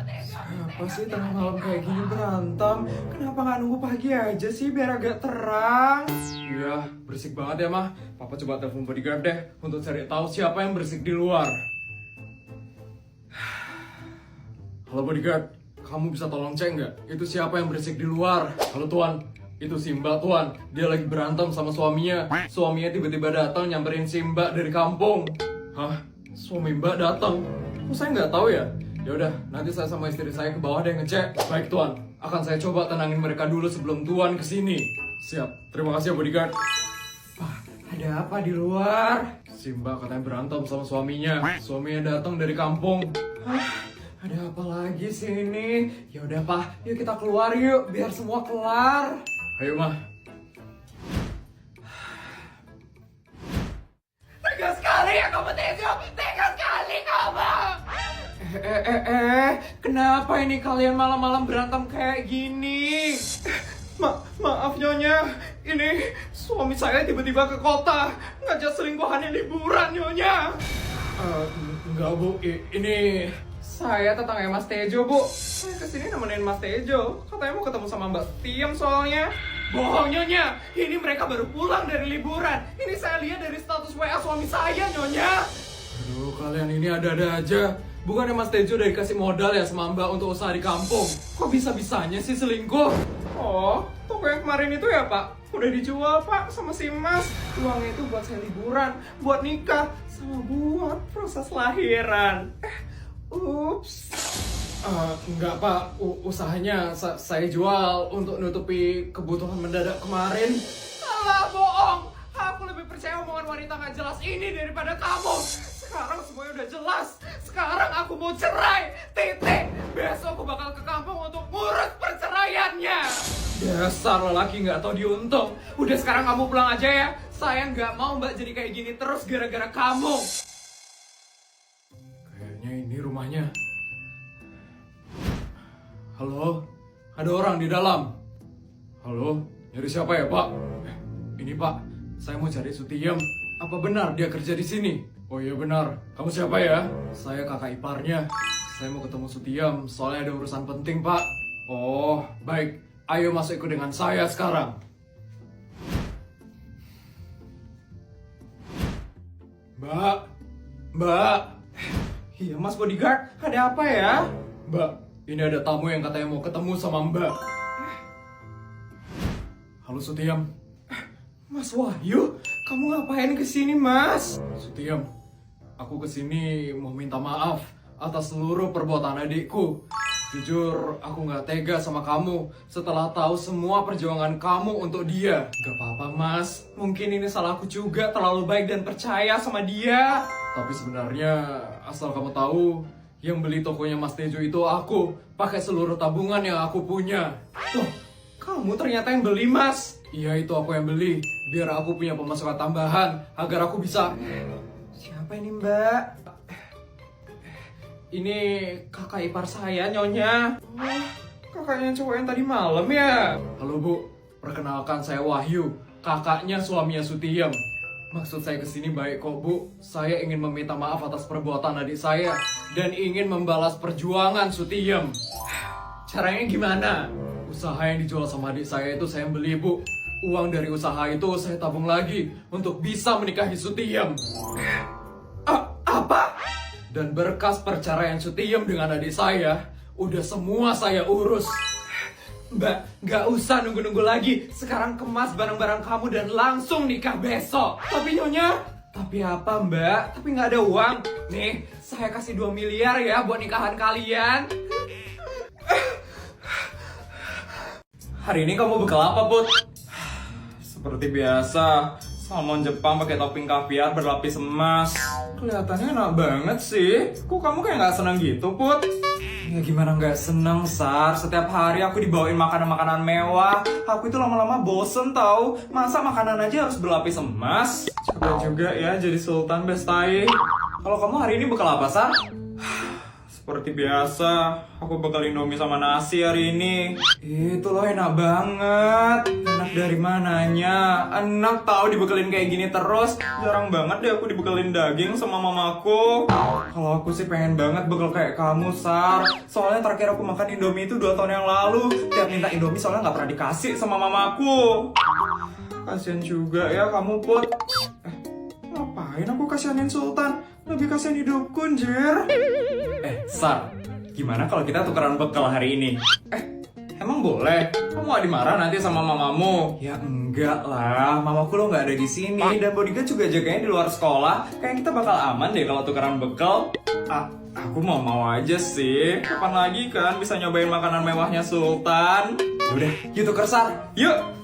Apa sih tengah malam kayak gini berantem? Kenapa nggak nunggu pagi aja sih biar agak terang? Iya, berisik banget ya mah. Papa coba telepon bodyguard deh untuk cari tahu siapa yang berisik di luar. Halo bodyguard, kamu bisa tolong cek nggak? Itu siapa yang berisik di luar? Halo tuan, itu si Mbak tuan. Dia lagi berantem sama suaminya. Suaminya tiba-tiba datang nyamperin si Mbak dari kampung. Hah? Suami Mbak datang? Kok saya nggak tahu ya? Ya udah, nanti saya sama istri saya ke bawah deh ngecek. Baik tuan, akan saya coba tenangin mereka dulu sebelum tuan kesini. Siap, terima kasih ya bodyguard. Wah, ada apa di luar? Si Mbak katanya berantem sama suaminya. Suaminya datang dari kampung. Hah? Ada apa lagi sih ini? Ya udah Pak, yuk kita keluar yuk biar semua kelar. Ayo mah. Tega sekali ya kamu Tejo, tega sekali kamu. Kenapa ini kalian malam-malam berantem kayak gini? Maaf Nyonya, ini suami saya tiba-tiba ke kota ngajak selingkuhannya liburan Nyonya. Enggak Bu, ini saya tetangga Mas Tejo, Bu. Saya kesini nemenin Mas Tejo. Katanya mau ketemu sama Mbak Tiem soalnya. Bohong, Nyonya. Ini mereka baru pulang dari liburan. Ini saya lihat dari status WA suami saya, Nyonya. Aduh, kalian ini ada-ada aja. Bukannya Mas Tejo udah dikasih modal ya sama Mbak untuk usaha di kampung? Kok bisa-bisanya sih selingkuh? Oh, toko yang kemarin itu ya, Pak? Udah dijual, Pak, sama si Mas. Uangnya itu buat saya liburan, buat nikah, sama buat proses lahiran. Ups. Enggak Pak, usahanya saya jual untuk nutupi kebutuhan mendadak kemarin. Alah bohong, aku lebih percaya omongan wanita gak jelas ini daripada kamu. Sekarang semuanya udah jelas. Sekarang aku mau cerai, titik. Besok aku bakal ke kampung untuk ngurus perceraiannya. Dasar lelaki gak tau diuntung. Udah sekarang kamu pulang aja ya. Saya gak mau Mbak jadi kayak gini terus gara-gara kamu. Kayaknya ini rumahnya. Halo, ada orang di dalam. Halo, nyari siapa ya Pak? Ini Pak, saya mau cari Sutiem. Apa benar dia kerja di sini? Oh iya benar. Kamu siapa ya? Saya kakak iparnya. Saya mau ketemu Sutiem, soalnya ada urusan penting Pak. Oh, baik. Ayo masuk ikut dengan saya sekarang. Mbak. Iya Mas Bodyguard, ada apa ya? Mbak, ini ada tamu yang katanya mau ketemu sama Mbak. Halo Sutiem. Mas Wahyu, kamu ngapain kesini Mas? Sutiem, aku kesini mau minta maaf atas seluruh perbuatan adikku. Jujur, aku gak tega sama kamu setelah tahu semua perjuangan kamu untuk dia. Gak apa-apa Mas, mungkin ini salahku juga terlalu baik dan percaya sama dia. Tapi sebenarnya, asal kamu tahu, yang beli tokonya Mas Tejo itu aku, pakai seluruh tabungan yang aku punya. Tuh, kamu ternyata yang beli Mas. Iya, itu aku yang beli, biar aku punya pemasukan tambahan, agar aku bisa... Siapa ini Mbak? Ini kakak ipar saya, Nyonya. Wah, kakaknya cowok yang tadi malam ya? Halo Bu, perkenalkan saya Wahyu, kakaknya suaminya Sutiem. Maksud saya kesini baik kok Bu. Saya ingin meminta maaf atas perbuatan adik saya dan ingin membalas perjuangan Sutiem. Caranya gimana? Usaha yang dijual sama adik saya itu saya beli Bu. Uang dari usaha itu saya tabung lagi untuk bisa menikahi Sutiem. Apa? Dan berkas perceraian Sutiem dengan adik saya udah semua saya urus. Mbak, gak usah nunggu-nunggu lagi. Sekarang kemas barang-barang kamu dan langsung nikah besok. Tapi Nyonya, tapi apa Mbak? Tapi gak ada uang. Nih, saya kasih 2 miliar ya buat nikahan kalian. Hari ini kamu bekal apa, Put? Seperti biasa, salmon Jepang pakai topping kaviar berlapis emas. Kelihatannya enak banget sih. Kok kamu kayak gak senang gitu, Put? Ya gimana nggak seneng, Sar? Setiap hari aku dibawain makanan-makanan mewah. Aku itu lama-lama bosen tau. Masa makanan aja harus berlapis emas? Coba juga ya jadi Sultan Bestai. Kalau kamu hari ini bekal apa, Sar? Seperti biasa, aku bakal Indomie sama nasi hari ini. Itu loh enak banget. Enak dari mananya? Enak tahu dibekelin kayak gini terus. Jarang banget deh aku dibekelin daging sama mamaku. Kalau aku sih pengen banget bekal kayak kamu, Sar. Soalnya terakhir aku makan Indomie itu 2 tahun yang lalu. Tiap minta Indomie soalnya nggak pernah dikasih sama mamaku. Kasian juga ya kamu, Put. Ngapain aku kasihanin Sultan? Lebih kasihan hidupku, Jer. Sar, gimana kalau kita tukeran bekal hari ini? Emang boleh? Kamu gak dimarah nanti sama mamamu? Ya enggak lah, mamaku lo nggak ada di sini dan bodyguard juga jaganya di luar sekolah. Kayak kita bakal aman deh kalau tukeran bekal. Aku mau aja sih. Kapan lagi kan bisa nyobain makanan mewahnya Sultan? Yaudah, yuk tuker, Sar. Yuk!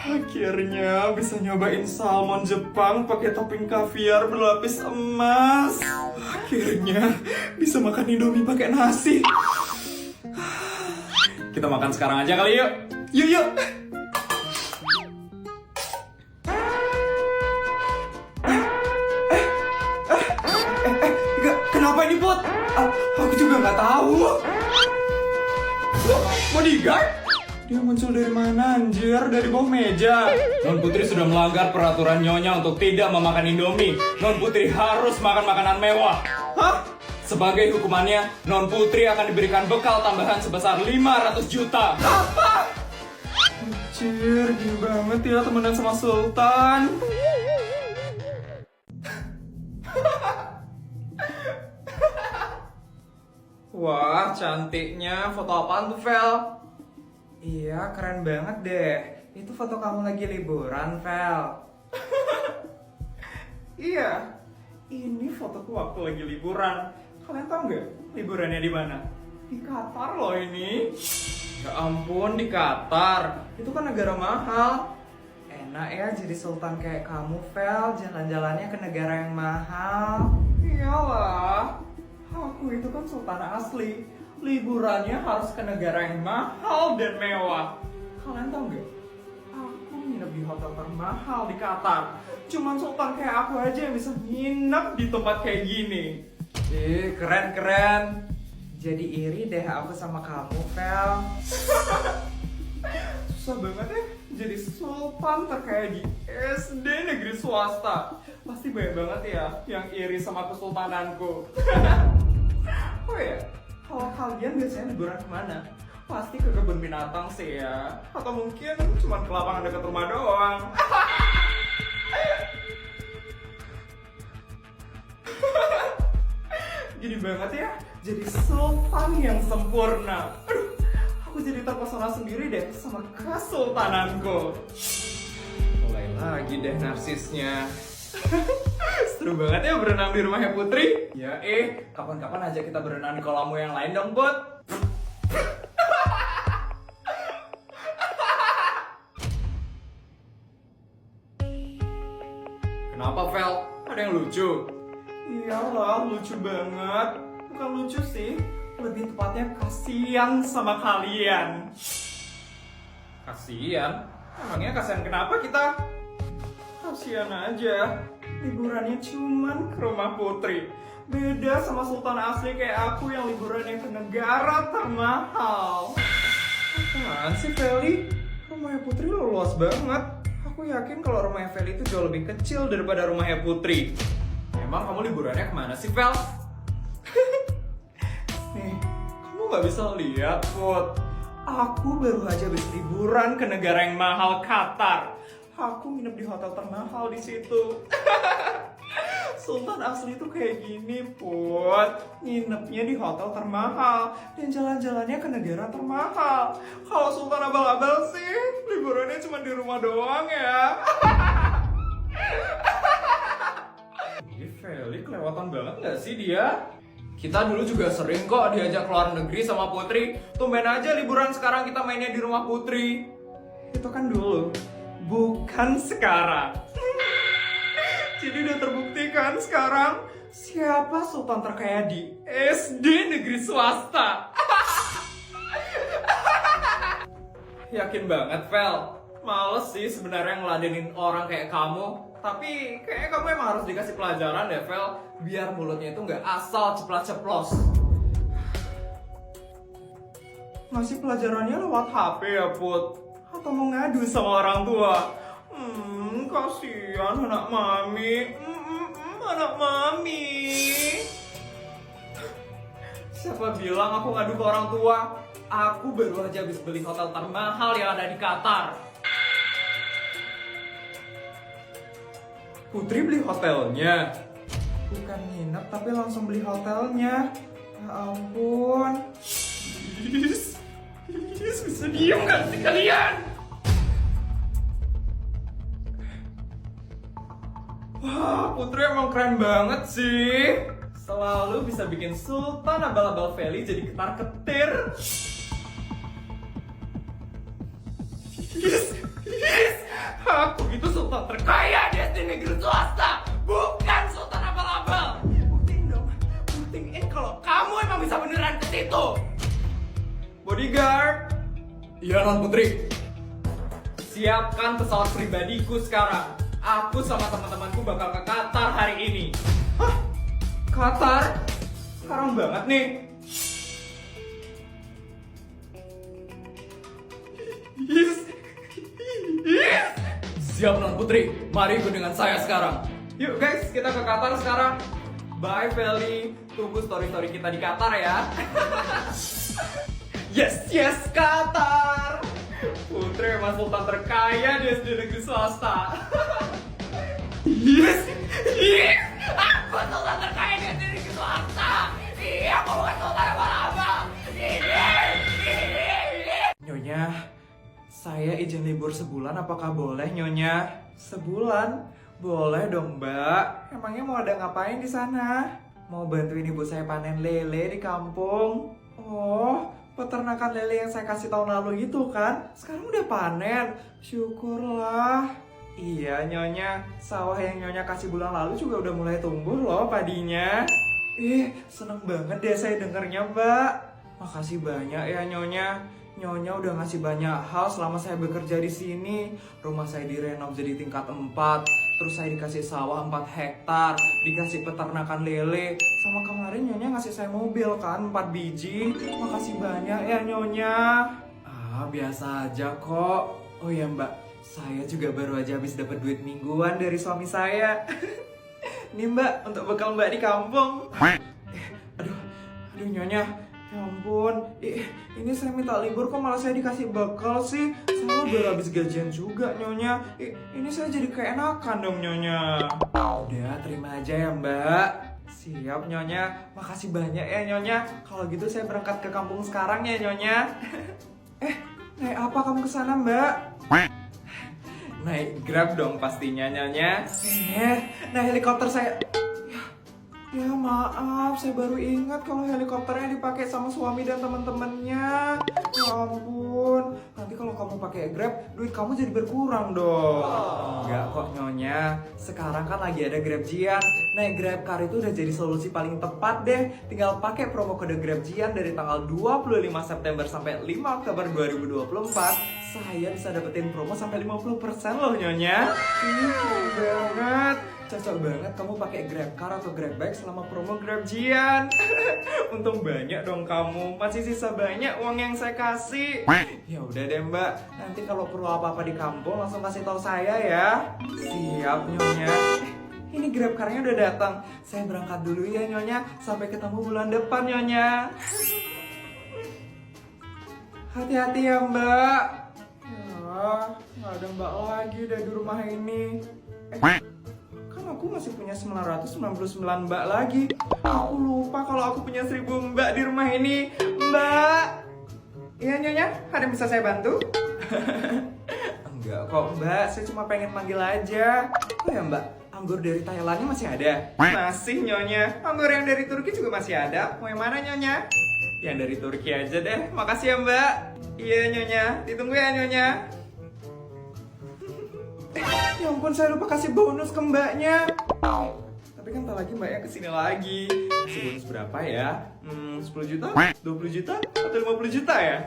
Akhirnya bisa nyobain salmon Jepang pakai topping kaviar berlapis emas. Akhirnya bisa makan Indomie pakai nasi. Kita makan sekarang aja kali yuk. Yuk. Kenapa ini, Put? Aku juga nggak tahu. Bodyguard? Dia muncul dari mana, anjir? Dari bawah meja. Non Putri sudah melanggar peraturan Nyonya untuk tidak memakan Indomie. Non Putri harus makan makanan mewah. Hah? Sebagai hukumannya, Non Putri akan diberikan bekal tambahan sebesar 500 juta. Apa? Anjir, gini banget ya temenan sama Sultan. Wah, cantiknya. Foto apaan tuh, Vel? Iya, keren banget deh. Itu foto kamu lagi liburan, Vel. Iya, ini fotoku waktu lagi liburan. Kalian tahu nggak liburannya di mana? Di Qatar loh ini. Ya ampun, di Qatar. Itu kan negara mahal. Enak ya jadi sultan kayak kamu, Vel. Jalan-jalannya ke negara yang mahal. Iyalah, aku itu kan sultan asli. Liburannya harus ke negara yang mahal dan mewah. Kalian tahu nggak? Aku nginep di hotel termahal di Qatar. Cuman sultan kayak aku aja yang bisa nginep di tempat kayak gini. Keren. Jadi iri deh aku sama kamu, Vel. Susah banget ya jadi sultan terkaya di SD negeri swasta. Pasti banyak banget ya yang iri sama kesultananku. Oh ya, kalau kalian biasanya liburan kemana? Pasti ke kebun binatang sih ya. Atau mungkin cuma ke lapangan dekat rumah doang. Gini banget ya, jadi sultan yang sempurna. Aduh, aku jadi terpesona sendiri deh sama kesultananku. Mulai lagi deh narsisnya. Seru banget ya berenang di rumahnya Putri. Ya kapan-kapan aja kita berenang di kolammu yang lain dong, Put. Kenapa, Vel? Ada yang lucu? Iyalah, lucu banget. Bukan lucu sih, lebih tepatnya kasihan sama kalian. Kasihan? Emangnya kasihan kenapa kita? Kasihan aja, liburannya cuman ke rumah Putri. Beda sama sultan asli kayak aku yang liburannya ke negara termahal. Apaan sih, Feli? Rumahnya Putri lo luas banget. Aku yakin kalau rumahnya Feli itu jauh lebih kecil daripada rumahnya Putri. Emang kamu liburannya kemana sih, Fel? Nih, kamu gak bisa lihat, Put. Aku baru aja habis liburan ke negara yang mahal, Qatar. Aku nginep di hotel termahal di situ. Sultan asli tuh kayak gini, Put. Nginepnya di hotel termahal dan jalan-jalannya ke negara termahal. Kalau Sultan abal-abal sih, liburannya cuma di rumah doang ya. Ini Feli kelewatan banget gak sih dia? Kita dulu juga sering kok diajak keluar negeri sama Putri. Tumben aja liburan sekarang kita mainnya di rumah Putri. Itu kan dulu, bukan sekarang. Jadi udah terbukti kan sekarang siapa sultan terkaya di SD negeri swasta. Yakin banget, Vel. Males sih sebenarnya ngeladenin orang kayak kamu. Tapi kayaknya kamu emang harus dikasih pelajaran deh, Vel. Biar mulutnya itu nggak asal ceplas-ceplos. Ngasih pelajarannya lewat HP ya, Put? Atau mau ngadu sama orang tua? Kasihan anak mami. Anak mami. Siapa bilang aku ngadu ke orang tua? Aku baru aja habis beli hotel termahal yang ada di Qatar. Putri beli hotelnya? Bukan nginep tapi langsung beli hotelnya. Ya ampun. Bisa diem gak sih kalian? Wah, Putri emang keren banget sih. Selalu bisa bikin Sultan Abal-Abal Valley jadi ketar-ketir. Aku itu sultan terkaya di negeri swasta, bukan sultan abal-abal. Buktiin dong, buktiin kalau kamu emang bisa beneran ke situ. Bodyguard. Iya, Non Putri. Siapkan pesawat pribadiku sekarang. Aku sama teman-temanku bakal ke Qatar hari ini. Hah? Qatar? Sekarang banget nih. Siap, Non Putri, mari ikut dengan saya sekarang. Yuk guys, kita ke Qatar sekarang. Bye Feli, tunggu story-story kita di Qatar ya. Yes, Qatar. Putri emang sultan terkaya di negeri swasta. Yes, aku sultan terkaya di negeri swasta. Iya, aku bukan sultan abal-abal. Nyonya, saya izin libur sebulan, apakah boleh Nyonya? Sebulan? Boleh dong Mbak. Emangnya mau ada ngapain di sana? Mau bantuin ibu saya panen lele di kampung? Oh, peternakan lele yang saya kasih tahun lalu itu kan? Sekarang udah panen. Syukurlah. Iya Nyonya, sawah yang Nyonya kasih bulan lalu juga udah mulai tumbuh loh padinya. Seneng banget deh saya dengernya Mbak. Makasih banyak ya Nyonya. Nyonya udah ngasih banyak hal selama saya bekerja di sini. Rumah saya direnov jadi tingkat 4. Terus saya dikasih sawah 4 hektar, dikasih peternakan lele. Sama kemarin Nyonya ngasih saya mobil kan 4 biji. Makasih banyak ya Nyonya. Biasa aja kok. Oh ya Mbak, saya juga baru aja habis dapat duit mingguan dari suami saya. Nih Mbak, untuk bekal Mbak di kampung. Aduh Nyonya, ya ampun, ini saya minta libur kok malah saya dikasih bekal sih. Saya baru habis gajian juga Nyonya. Ini saya jadi keenakan dong Nyonya. Udah, terima aja ya Mbak. Siap Nyonya, makasih banyak ya Nyonya. Kalau gitu saya berangkat ke kampung sekarang ya Nyonya. Naik apa kamu kesana Mbak? Naik Grab dong pastinya Nyonya. Nah helikopter saya... Ya maaf, saya baru ingat kalau helikopternya dipakai sama suami dan teman-temannya. Ya ampun, nanti kalau kamu pakai Grab, duit kamu jadi berkurang dong. Enggak kok Nyonya, sekarang kan lagi ada Grabjian. Naik Grab Car itu udah jadi solusi paling tepat deh. Tinggal pakai promo kode Grabjian dari tanggal 25 September sampai 5 Oktober 2024. Saya bisa dapetin promo sampai 50% loh Nyonya. Keren banget. Cocok banget kamu pakai GrabCar atau GrabBike selama promo Grabjian. Untung banyak dong kamu. Masih sisa banyak uang yang saya kasih. Ya udah deh Mbak. Nanti kalau perlu apa-apa di kampung langsung kasih tahu saya ya. Siap Nyonya. Ini GrabCar-nya udah datang. Saya berangkat dulu ya Nyonya. Sampai ketemu bulan depan Nyonya. Hati-hati ya Mbak. Ya, nggak ada Mbak lagi deh di rumah ini. Kan aku masih punya 999 Mbak lagi. Aku lupa kalau aku punya 1000 Mbak di rumah ini. Mbak. Iya Nyonya, ada yang bisa saya bantu? Enggak kok Mbak, saya cuma pengen manggil aja. Oh ya Mbak, anggur dari Thailandnya masih ada? Masih Nyonya. Anggur yang dari Turki juga masih ada. Mau yang mana Nyonya? Yang dari Turki aja deh. Makasih ya Mbak. Iya Nyonya, ditunggu ya Nyonya. Ya ampun, saya lupa kasih bonus ke Mbaknya. Tapi kan tak lagi Mbaknya kesini lagi. Kasih bonus berapa ya? 10 juta? 20 juta? Atau 50 juta ya?